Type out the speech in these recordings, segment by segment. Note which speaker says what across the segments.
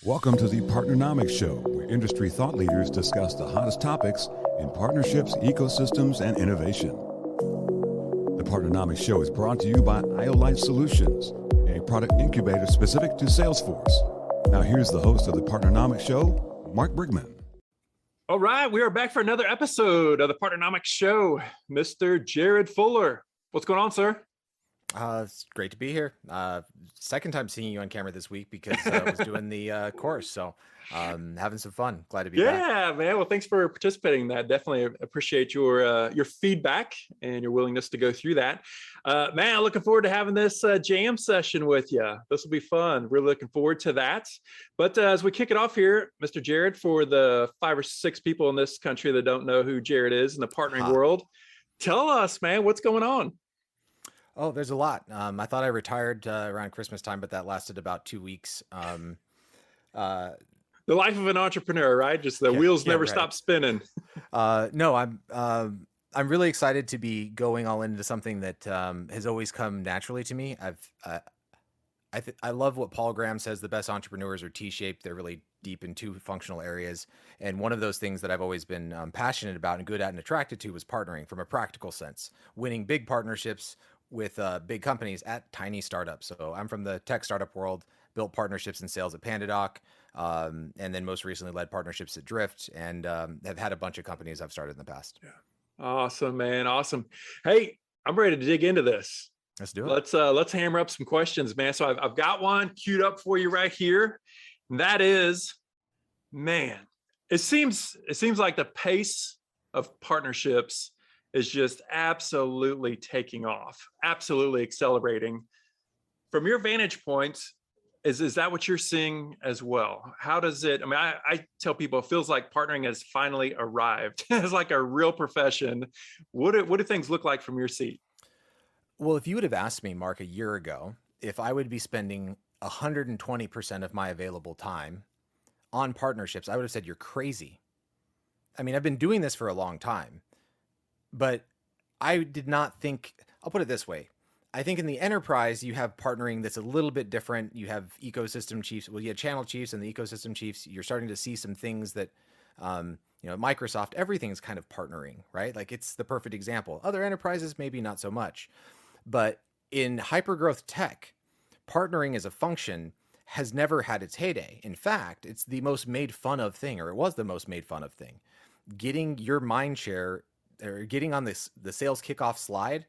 Speaker 1: Welcome to the PartnerNomics Show, where industry thought leaders discuss the hottest topics in partnerships, ecosystems, and innovation. The PartnerNomics Show is brought to you by IOLite Solutions, a product incubator specific to Salesforce. Now here's the host of the PartnerNomics Show, Mark Brigman.
Speaker 2: All right, we are back for another episode of the PartnerNomics Show. Mr. Jared Fuller. What's going on, sir?
Speaker 3: It's great to be here. Second time seeing you on camera this week because I was doing the course. So having some fun. Glad to be back.
Speaker 2: Yeah, man. Well, thanks for participating in that. Definitely appreciate your feedback and your willingness to go through that. Man, looking forward to having this jam session with you. This will be fun. Really looking forward to that. But as we kick it off here, Mr. Jared, for the 5 or 6 people in this country that don't know who Jared is in the partnering world, tell us, man, what's going on?
Speaker 3: Oh, there's a lot. I thought I retired around Christmas time, but that lasted about 2 weeks.
Speaker 2: The life of an entrepreneur, right? Just the wheels never stop spinning.
Speaker 3: No, I'm really excited to be going all into something that has always come naturally to me. I love what Paul Graham says. The best entrepreneurs are T-shaped. They're really deep in 2 functional areas. And one of those things that I've always been passionate about and good at and attracted to was partnering from a practical sense, winning big partnerships with big companies at tiny startups. So I'm from the tech startup world, built partnerships and sales at PandaDoc, and then most recently led partnerships at Drift, and have had a bunch of companies I've started in the past.
Speaker 2: Yeah. Awesome, man. Awesome. Hey, I'm ready to dig into this.
Speaker 3: Let's do it.
Speaker 2: Let's hammer up some questions, man. So I've got one queued up for you right here. And that is, man, it seems like the pace of partnerships is just absolutely taking off, absolutely accelerating. From your vantage point, is that what you're seeing as well? How does it, I mean, I tell people it feels like partnering has finally arrived. It's like a real profession. What do things look like from your seat?
Speaker 3: Well, if you would have asked me, Mark, a year ago, if I would be spending 120% of my available time on partnerships, I would have said, you're crazy. I mean, I've been doing this for a long time, but I did not think, I'll put it this way. I think in the enterprise, you have partnering that's a little bit different. You have ecosystem chiefs. Well, you have channel chiefs and the ecosystem chiefs. You're starting to see some things that, Microsoft, everything's kind of partnering, right? Like it's the perfect example. Other enterprises, maybe not so much. But in hypergrowth tech, partnering as a function has never had its heyday. In fact, it's the most made fun of thing, or it was the most made fun of thing. Getting your mind share, or getting on the sales kickoff slide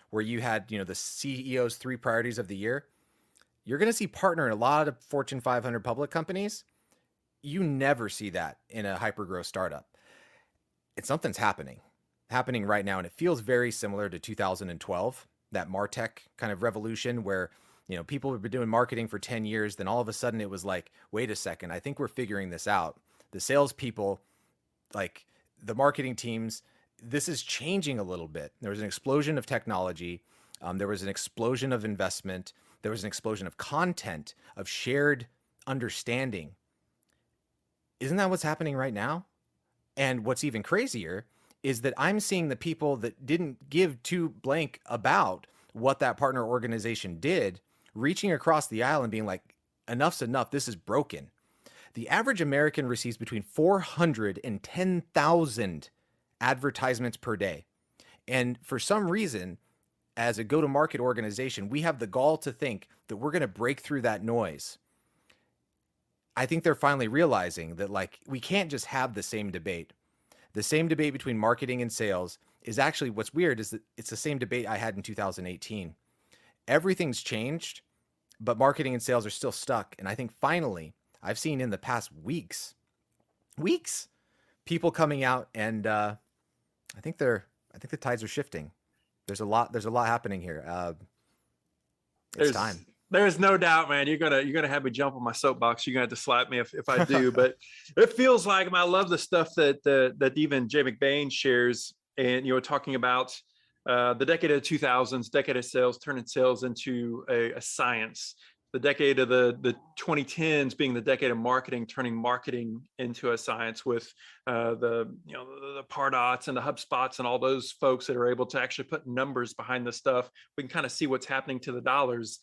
Speaker 3: where you had, the CEO's 3 priorities of the year, you're going to see partner in a lot of Fortune 500 public companies. You never see that in a hypergrowth startup. Something's happening right now. And it feels very similar to 2012, that MarTech kind of revolution where, people have been doing marketing for 10 years. Then all of a sudden it was like, wait a second, I think we're figuring this out. The salespeople, like the marketing teams, this is changing a little bit. There was an explosion of technology. There was an explosion of investment. There was an explosion of content, of shared understanding. Isn't that what's happening right now? And what's even crazier is that I'm seeing the people that didn't give 2 blank about what that partner organization did, reaching across the aisle and being like, enough's enough. This is broken. The average American receives between 400 and 10,000 advertisements per day. And for some reason, as a go-to-market organization, we have the gall to think that we're going to break through that noise. I think they're finally realizing that we can't just have the same debate. The same debate between marketing and sales is actually, what's weird is that it's the same debate I had in 2018. Everything's changed, but marketing and sales are still stuck. And I think finally, I've seen in the past weeks, people coming out and I think the tides are shifting. There's a lot happening here. It's time.
Speaker 2: There's no doubt, man. You're gonna have me jump on my soapbox. You're gonna have to slap me if I do. But it feels like, I love the stuff that even Jay McBain shares, and talking about the decade of the 2000s, decade of sales, turning sales into a science. The decade of the 2010s being the decade of marketing, turning marketing into a science with the Pardots and the HubSpots and all those folks that are able to actually put numbers behind this stuff. We can kind of see what's happening to the dollars.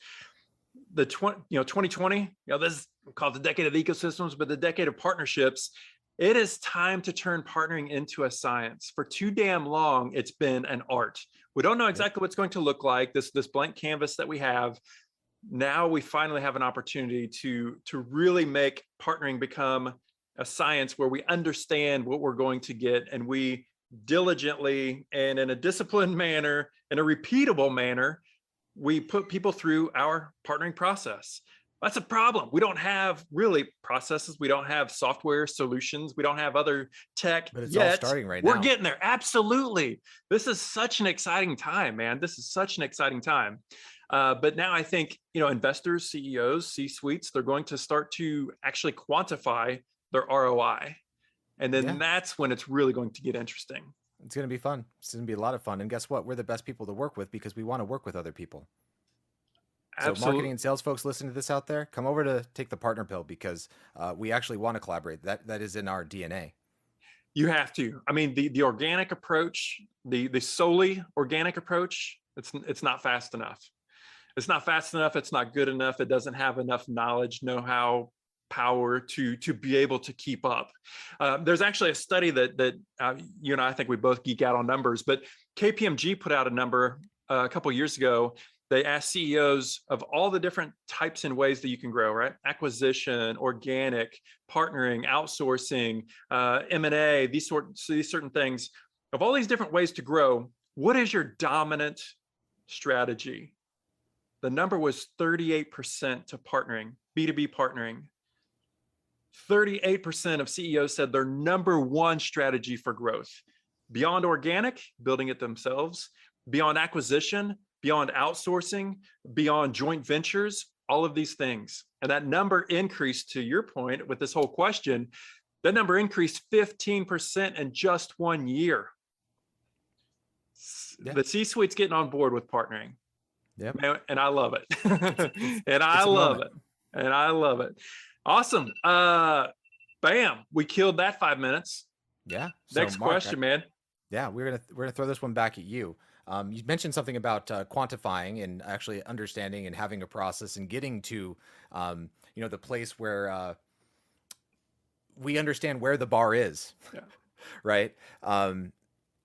Speaker 2: The 2020, called the decade of ecosystems, but the decade of partnerships. It is time to turn partnering into a science. For too damn long, it's been an art. We don't know exactly what it's going to look like, this blank canvas that we have. Now we finally have an opportunity to really make partnering become a science where we understand what we're going to get, and we diligently and in a disciplined manner, in a repeatable manner, we put people through our partnering process. That's a problem. We don't have really processes. We don't have software solutions. We don't have other tech
Speaker 3: But it's
Speaker 2: yet.
Speaker 3: all starting right now.
Speaker 2: We're getting there. Absolutely. This is such an exciting time, man. This is such an exciting time. But now I think, investors, CEOs, C-suites, they're going to start to actually quantify their ROI. And then that's when it's really going to get interesting.
Speaker 3: It's going to be fun. It's going to be a lot of fun. And guess what? We're the best people to work with because we want to work with other people.
Speaker 2: Absolutely.
Speaker 3: So marketing and sales folks listening to this out there, come over to Take the Partner Pill because we actually want to collaborate. That is in our DNA.
Speaker 2: You have to. I mean, the organic approach, the solely organic approach, it's not fast enough. It's not fast enough. It's not good enough. It doesn't have enough knowledge, know-how, power to be able to keep up. There's actually a study that you and I think we both geek out on numbers, but KPMG put out a number a couple of years ago. They asked CEOs of all the different types and ways that you can grow, right? Acquisition, organic, partnering, outsourcing, M&A, these certain things. Of all these different ways to grow, what is your dominant strategy? The number was 38% to partnering, B2B partnering. 38% of CEOs said their number one strategy for growth, beyond organic, building it themselves, beyond acquisition, beyond outsourcing, beyond joint ventures, all of these things. And that number increased, to your point with this whole question, that number increased 15% in just 1 year. Yeah. The C-suite's getting on board with partnering.
Speaker 3: Yeah.
Speaker 2: And I love it. And I love it. And I love it. Awesome. Bam. We killed that 5 minutes.
Speaker 3: Yeah.
Speaker 2: Next Mark, question, man.
Speaker 3: Yeah, we're gonna throw this one back at you. You mentioned something about quantifying and actually understanding and having a process and getting to, the place where we understand where the bar is, right? And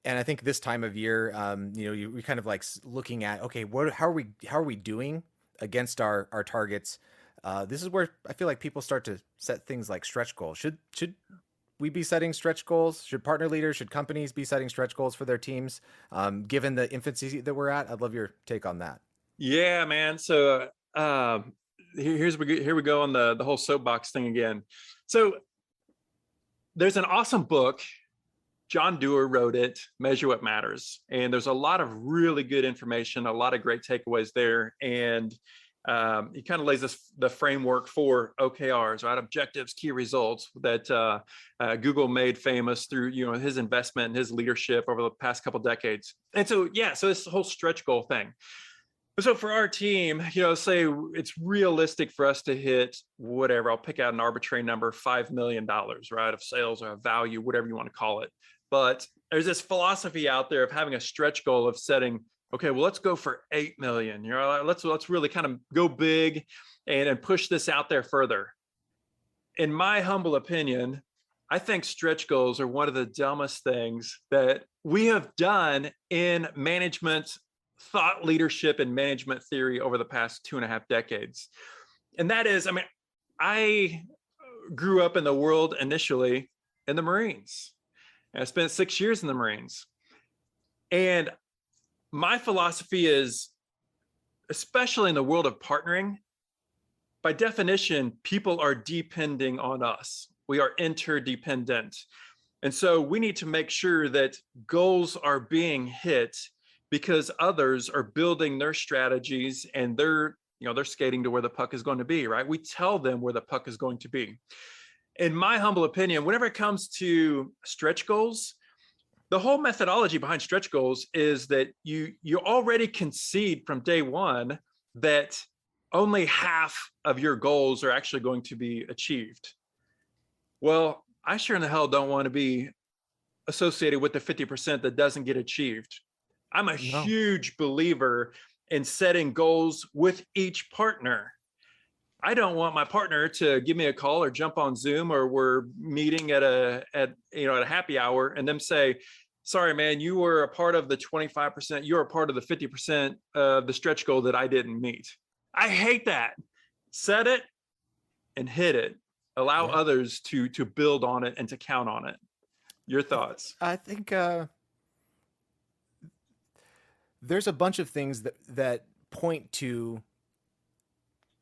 Speaker 3: I think this time of year, we kind of like looking at, okay, how are we doing against our targets? This is where I feel like people start to set things like stretch goals. Should we be setting stretch goals? Should partner leaders, should companies be setting stretch goals for their teams? Given the infancy that we're at, I'd love your take on that.
Speaker 2: Yeah, man. So here we go on the whole soapbox thing again. So there's an awesome book. John Doerr wrote it, Measure What Matters. And there's a lot of really good information, a lot of great takeaways there. And he kind of lays the framework for OKRs, right? Objectives, key results that Google made famous through his investment and his leadership over the past couple decades. And so so this whole stretch goal thing. So for our team, say it's realistic for us to hit whatever, I'll pick out an arbitrary number, $5 million, right, of sales or of value, whatever you want to call it. But there's this philosophy out there of having a stretch goal of setting, okay, well, let's go for 8 million. Let's really kind of go big and push this out there further. In my humble opinion, I think stretch goals are one of the dumbest things that we have done in management, thought leadership, and management theory over the past 2.5 decades. And that is, I grew up in the world initially in the Marines. I spent 6 years in the Marines. And my philosophy is, especially in the world of partnering, by definition, people are depending on us. We are interdependent. And so we need to make sure that goals are being hit because others are building their strategies and they're skating to where the puck is going to be, right? We tell them where the puck is going to be. In my humble opinion, whenever it comes to stretch goals, the whole methodology behind stretch goals is that you already concede from day one that only half of your goals are actually going to be achieved. Well, I sure in the hell don't want to be associated with the 50% that doesn't get achieved. I'm a huge believer in setting goals with each partner. I don't want my partner to give me a call or jump on Zoom, or we're meeting at a happy hour, and them say, sorry, man, you were a part of the 25%, you're a part of the 50% of the stretch goal that I didn't meet. I hate that. Set it and hit it. Allow others to build on it and to count on it. Your thoughts?
Speaker 3: I think there's a bunch of things that point to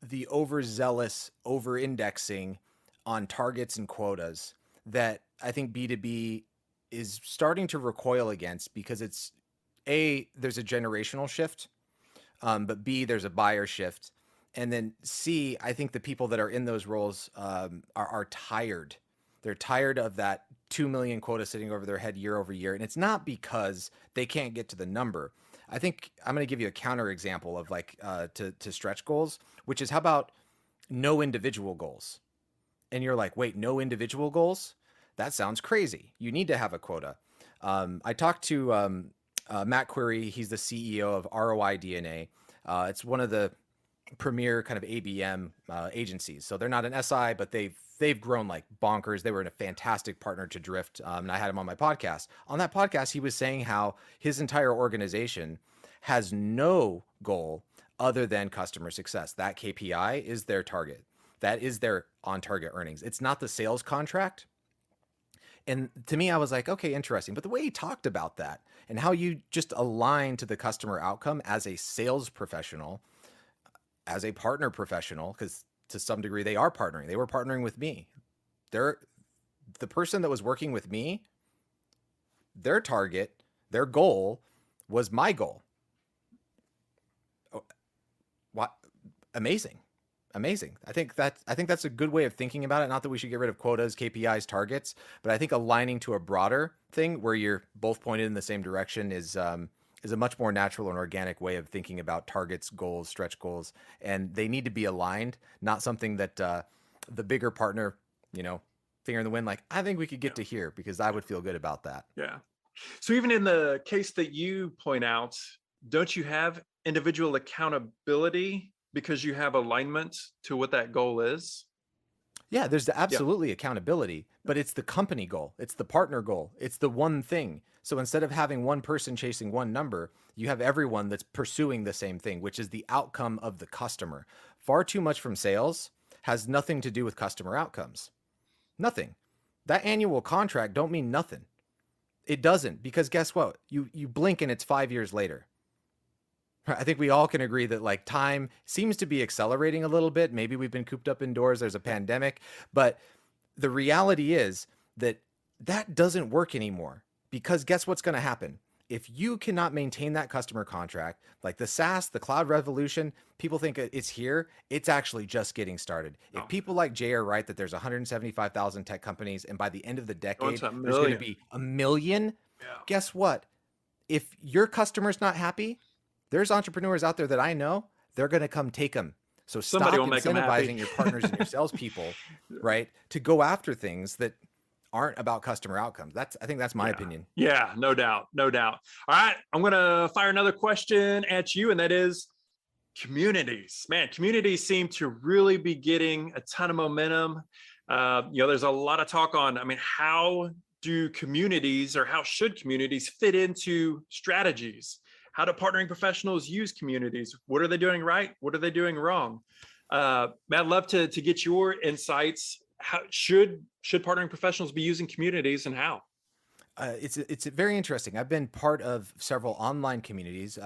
Speaker 3: the overzealous over-indexing on targets and quotas that I think B2B is starting to recoil against, because it's there's a generational shift, but B, there's a buyer shift. And then C, I think the people that are in those roles are tired. They're tired of that 2 million quota sitting over their head year over year. And it's not because they can't get to the number. I think I'm going to give you a counter example of to stretch goals, which is, how about no individual goals? And you're like, wait, no individual goals? That sounds crazy. You need to have a quota. I talked to Matt Query. He's the CEO of ROI DNA. It's one of the premier kind of ABM agencies. So they're not an SI, but they've grown like bonkers. They were a fantastic partner to Drift. And I had him on my podcast. On that podcast, he was saying how his entire organization has no goal other than customer success. That KPI is their target. That is their on-target earnings. It's not the sales contract. And to me, I was like, okay, interesting. But the way he talked about that and how you just align to the customer outcome as a sales professional, as a partner professional, because to some degree they are partnering. They were partnering with me. The person that was working with me, their target, their goal was my goal. What? Amazing. I think that's a good way of thinking about it. Not that we should get rid of quotas, KPIs, targets, but I think aligning to a broader thing where you're both pointed in the same direction is a much more natural and organic way of thinking about targets, goals, stretch goals, and they need to be aligned, not something that the bigger partner, finger in the wind, like, I think we could get to here, because I would feel good about that.
Speaker 2: Yeah. So even in the case that you point out, don't you have individual accountability because you have alignment to what that goal is?
Speaker 3: Yeah, there's absolutely accountability, but it's the company goal. It's the partner goal. It's the one thing. So instead of having one person chasing one number, you have everyone that's pursuing the same thing, which is the outcome of the customer. Far too much from sales has nothing to do with customer outcomes. Nothing. That annual contract don't mean nothing. It doesn't, because guess what? You blink and it's 5 years later. I think we all can agree that like time seems to be accelerating a little bit. Maybe we've been cooped up indoors. There's a pandemic, but the reality is that doesn't work anymore, because guess what's going to happen? If you cannot maintain that customer contract, like the SaaS, the cloud revolution, people think it's here. It's actually just getting started. If people like Jay are right that there's 175,000 tech companies, and by the end of the decade, there's going to be 1 million, guess what? If your customer's not happy, there's entrepreneurs out there that I know, they're going to come take them. So stop incentivizing your partners and your salespeople, right, to go after things that aren't about customer outcomes. I think that's my opinion.
Speaker 2: Yeah, no doubt. All right, I'm going to fire another question at you, and that is communities. Man, communities seem to really be getting a ton of momentum. There's a lot of talk on, how do communities, or how should communities fit into strategies? How do partnering professionals use communities? What are they doing right? What are they doing wrong? Matt, I'd love to get your insights. How should partnering professionals be using communities, and how?
Speaker 3: It's very interesting. I've been part of several online communities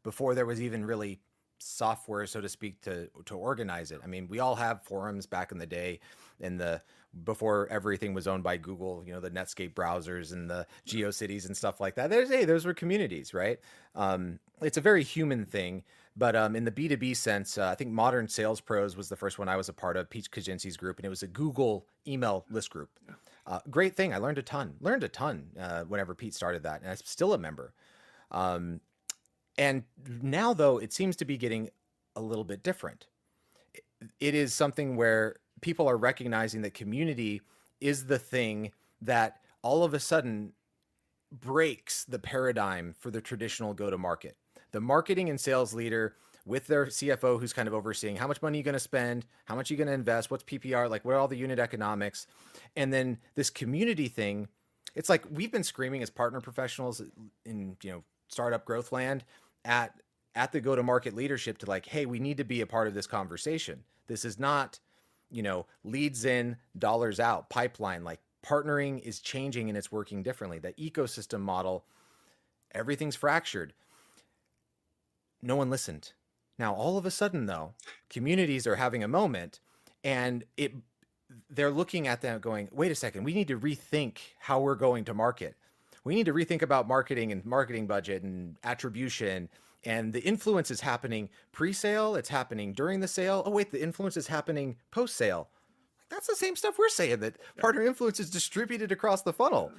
Speaker 3: before there was even really software, so to speak, to organize it. We all have forums back in the day, before everything was owned by Google, the Netscape browsers and the GeoCities and stuff like that. Those were communities, right? It's a very human thing, but in the B2B sense, I think Modern Sales Pros was the first one I was a part of, Pete Kaczynski's group, and it was a Google email list group. Great thing. I learned a ton whenever Pete started that, and I'm still a member. And now, though, it seems to be getting a little bit different. It is something where people are recognizing that community is the thing that all of a sudden breaks the paradigm for the traditional go-to-market. The marketing and sales leader with their CFO, who's kind of overseeing how much money you're going to spend, how much you're going to invest, what's PPR, like what are all the unit economics. And then this community thing, it's like we've been screaming as partner professionals in, startup growth land at the go-to-market leadership to like, hey, we need to be a part of this conversation. This is not, leads in, dollars out, pipeline. Like partnering is changing and it's working differently. That ecosystem model, everything's fractured. No one listened. Now, all of a sudden, though, communities are having a moment, and they're looking at them going, wait a second, we need to rethink how we're going to market. We need to rethink about marketing and marketing budget and attribution. And the influence is happening pre-sale. It's happening during the sale. Oh, wait, the influence is happening post-sale. That's the same stuff we're saying, that partner influence is distributed across the funnel.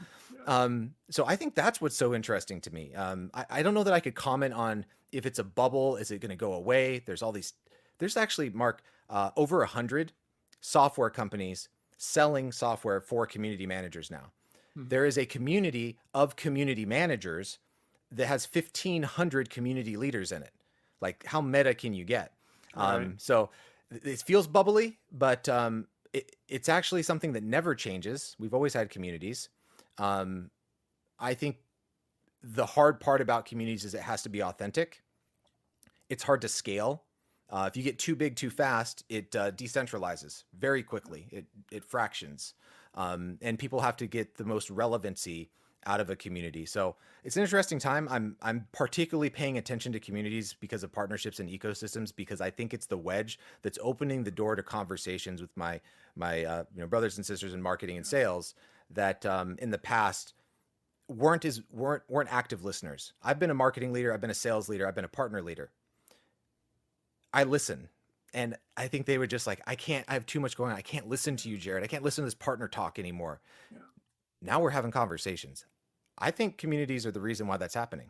Speaker 3: So I think that's what's so interesting to me. I don't know that I could comment on if it's a bubble. Is it going to go away? There's actually, Mark, over 100 software companies selling software for community managers now. Mm-hmm. There is a community of community managers that has 1,500 community leaders in it. Like, how meta can you get? Right. So it feels bubbly, but it's actually something that never changes. We've always had communities. I think the hard part about communities is it has to be authentic. It's hard to scale. If you get too big too fast, it decentralizes very quickly. It fractions, and people have to get the most relevancy out of a community. So it's an interesting time. I'm particularly paying attention to communities because of partnerships and ecosystems, because I think it's the wedge that's opening the door to conversations with my brothers and sisters in marketing and sales that in the past weren't active listeners. I've been a marketing leader, I've been a sales leader, I've been a partner leader. I listen. And I think they were just like, I have too much going on. I can't listen to you, Jared. I can't listen to this partner talk anymore. Yeah. Now we're having conversations. I think communities are the reason why that's happening.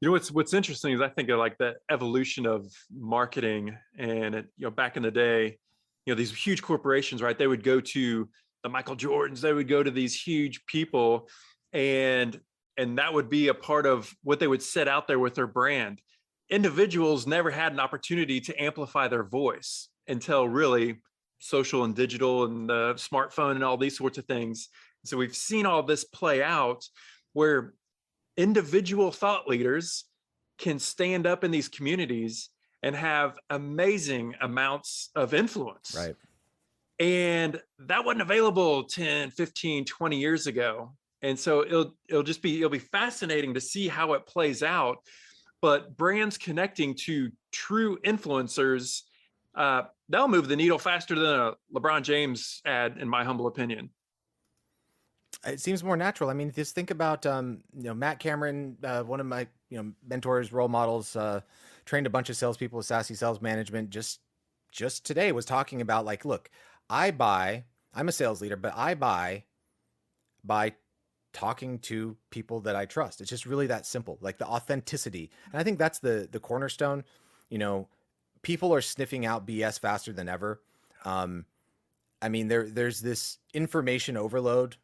Speaker 2: What's interesting is I think of like the evolution of marketing, and back in the day, these huge corporations, right? They would go to the Michael Jordans, they would go to these huge people, and that would be a part of what they would set out there with their brand. Individuals never had an opportunity to amplify their voice until really social and digital and the smartphone and all these sorts of things. So we've seen all this play out where individual thought leaders can stand up in these communities and have amazing amounts of influence.
Speaker 3: Right.
Speaker 2: And that wasn't available 10, 15, 20 years ago. And so it'll be fascinating to see how it plays out. But brands connecting to true influencers, they'll move the needle faster than a LeBron James ad, in my humble opinion.
Speaker 3: It seems more natural. I mean, just think about, Matt Cameron, one of my, mentors, role models, trained a bunch of salespeople with Sassy Sales Management. Just today was talking about like, look, I'm a sales leader, but I buy by talking to people that I trust. It's just really that simple, like the authenticity. And I think that's the cornerstone. People are sniffing out BS faster than ever. I mean, there's this information overload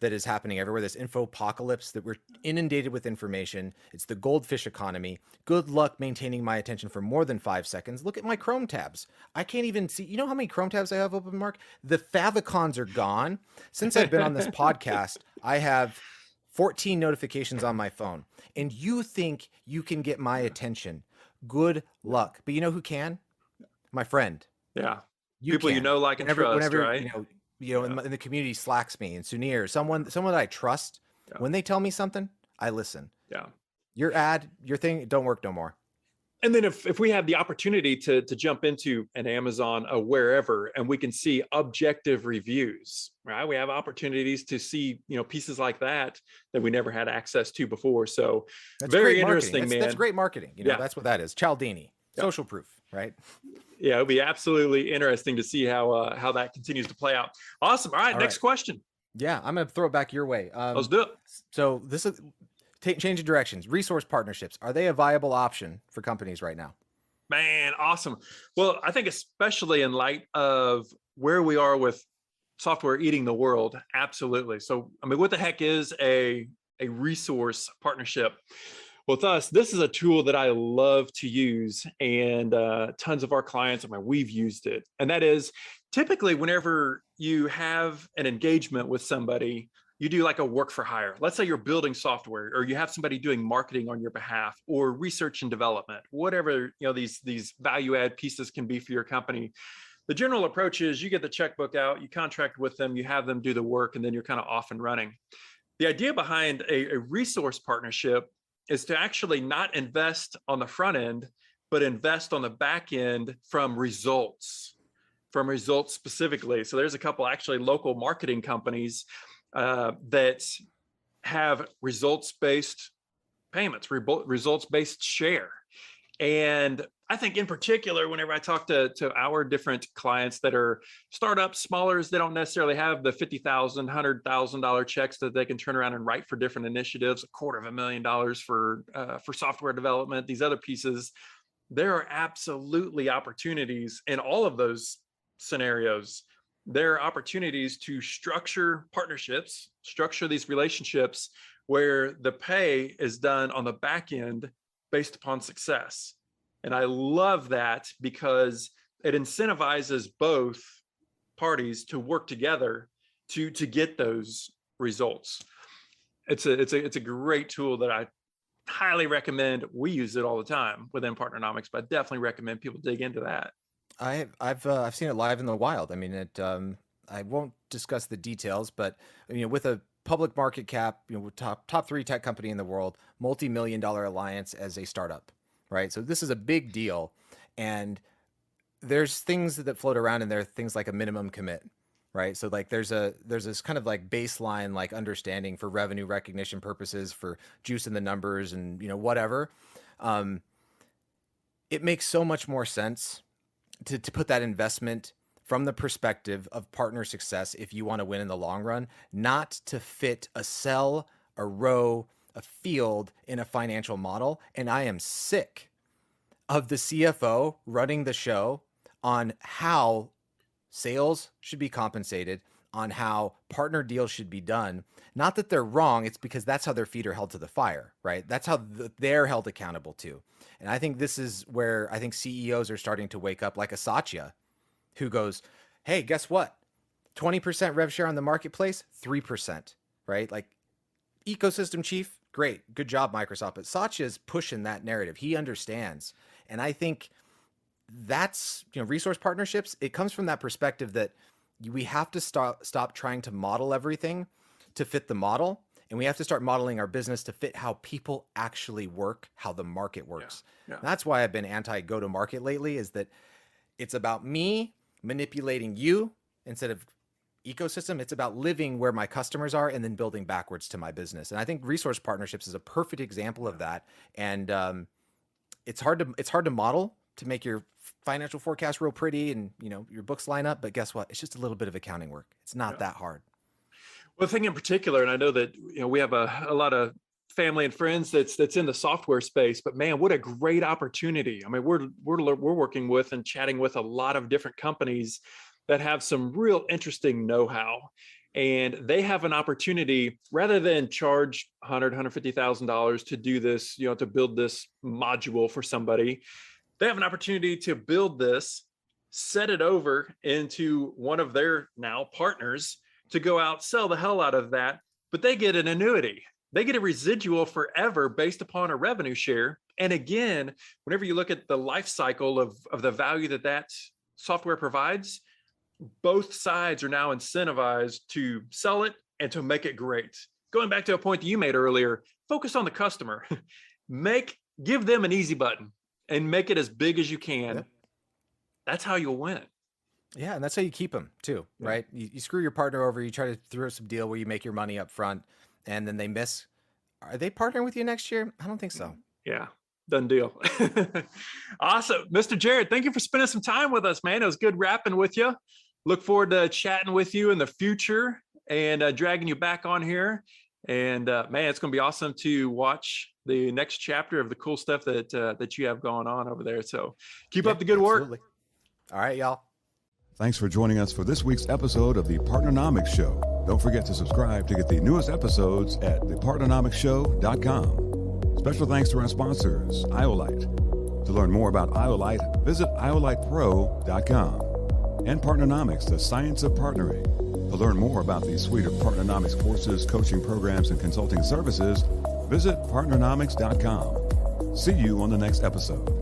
Speaker 3: that is happening everywhere. This infopocalypse that we're inundated with information. It's the goldfish economy. Good luck maintaining my attention for more than 5 seconds. Look at my Chrome tabs. I can't even see, how many Chrome tabs I have open, Mark? The favicons are gone. Since I've been on this podcast, I have 14 notifications on my phone. And you think you can get my attention. Good luck. But you know who can? My friend.
Speaker 2: Yeah. People can. Like, and trust, right?
Speaker 3: In the community slacks me, and Sunir, someone that I trust, when they tell me something, I listen.
Speaker 2: Yeah.
Speaker 3: Your ad, your thing, don't work no more.
Speaker 2: And then if we have the opportunity to jump into an Amazon, a wherever, and we can see objective reviews, right? We have opportunities to see, pieces like that we never had access to before. So that's very interesting, man.
Speaker 3: That's great marketing. That's what that is. Cialdini, social proof, right?
Speaker 2: Yeah, it'll be absolutely interesting to see how that continues to play out. Awesome. All right, next question.
Speaker 3: Yeah, I'm going to throw it back your way.
Speaker 2: Let's do it.
Speaker 3: So this is changing directions. Resource partnerships, are they a viable option for companies right now?
Speaker 2: Man, awesome. Well, I think especially in light of where we are with software eating the world, absolutely. So, I mean, what the heck is a resource partnership? with us, this is a tool that I love to use, and tons of our clients, we've used it. And that is typically whenever you have an engagement with somebody, you do like a work for hire. Let's say you're building software, or you have somebody doing marketing on your behalf, or research and development, whatever these value add pieces can be for your company. The general approach is you get the checkbook out, you contract with them, you have them do the work, and then you're kind of off and running. The idea behind a resource partnership is to actually not invest on the front end, but invest on the back end from results specifically. So there's a couple actually local marketing companies that have results-based payments, results-based share. And I think in particular, whenever I talk to our different clients that are startups, smaller, they don't necessarily have the $50,000, $100,000 checks that they can turn around and write for different initiatives, $250,000 for software development, these other pieces. There are absolutely opportunities in all of those scenarios. There are opportunities to structure partnerships, structure these relationships where the pay is done on the back end based upon success. And I love that because it incentivizes both parties to work together to get those results. It's a great tool that I highly recommend. We use it all the time within PartnerNomics, but I definitely recommend people dig into that.
Speaker 3: I've seen it live in the wild. I mean, I won't discuss the details, but with a public market cap, top 3 tech company in the world, multi-million-dollar alliance as a startup, right? So this is a big deal, and there's things that float around in there, things like a minimum commit, right? So like there's this kind of like baseline like understanding for revenue recognition purposes, for juice in the numbers, and whatever. It makes so much more sense to put that investment from the perspective of partner success if you want to win in the long run, not to fit a cell, a row, a field in a financial model. And I am sick of the CFO running the show on how sales should be compensated, on how partner deals should be done. Not that they're wrong, it's because that's how their feet are held to the fire, right? That's how they're held accountable to. And I think this is where I think CEOs are starting to wake up, like a Satya, who goes, hey, guess what? 20% rev share on the marketplace, 3%, right? Like ecosystem chief, great, good job, Microsoft. But Satya's pushing that narrative. He understands. And I think that's, resource partnerships, it comes from that perspective that we have to stop trying to model everything to fit the model. And we have to start modeling our business to fit how people actually work, how the market works. Yeah. That's why I've been anti-go-to-market lately, is that it's about me manipulating you instead of ecosystem. It's about living where my customers are and then building backwards to my business. And I think resource partnerships is a perfect example of that. And it's hard to model, to make your financial forecast real pretty and your books line up. But guess what? It's just a little bit of accounting work. It's not that hard.
Speaker 2: Well, the thing in particular, and I know that we have a lot of family and friends that's in the software space, but man, what a great opportunity. I mean, we're working with and chatting with a lot of different companies that have some real interesting know-how, and they have an opportunity, rather than charge $150,000 to do this, to build this module for somebody, they have an opportunity to build this, set it over into one of their now partners to go out, sell the hell out of that, but they get an annuity. They get a residual forever based upon a revenue share. And again, whenever you look at the life cycle of the value that software provides, both sides are now incentivized to sell it and to make it great. Going back to a point that you made earlier, focus on the customer. Give them an easy button and make it as big as you can. Yep. That's how you'll win.
Speaker 3: Yeah, and that's how you keep them too, right? You screw your partner over, you try to throw some deal where you make your money up front, and then they miss. Are they partnering with you next year? I don't think so.
Speaker 2: Yeah, done deal. Awesome. Mr. Jared, thank you for spending some time with us, man. It was good rapping with you. Look forward to chatting with you in the future and dragging you back on here. And man, it's going to be awesome to watch the next chapter of the cool stuff that you have going on over there. So keep up the good work.
Speaker 3: All right, y'all.
Speaker 1: Thanks for joining us for this week's episode of the PartnerNomics Show. Don't forget to subscribe to get the newest episodes at thepartnernomicsshow.com. Special thanks to our sponsors, Iolite. To learn more about Iolite, visit iolitepro.com. And PartnerNomics, the science of partnering. To learn more about the suite of PartnerNomics courses, coaching programs, and consulting services, visit PartnerNomics.com. See you on the next episode.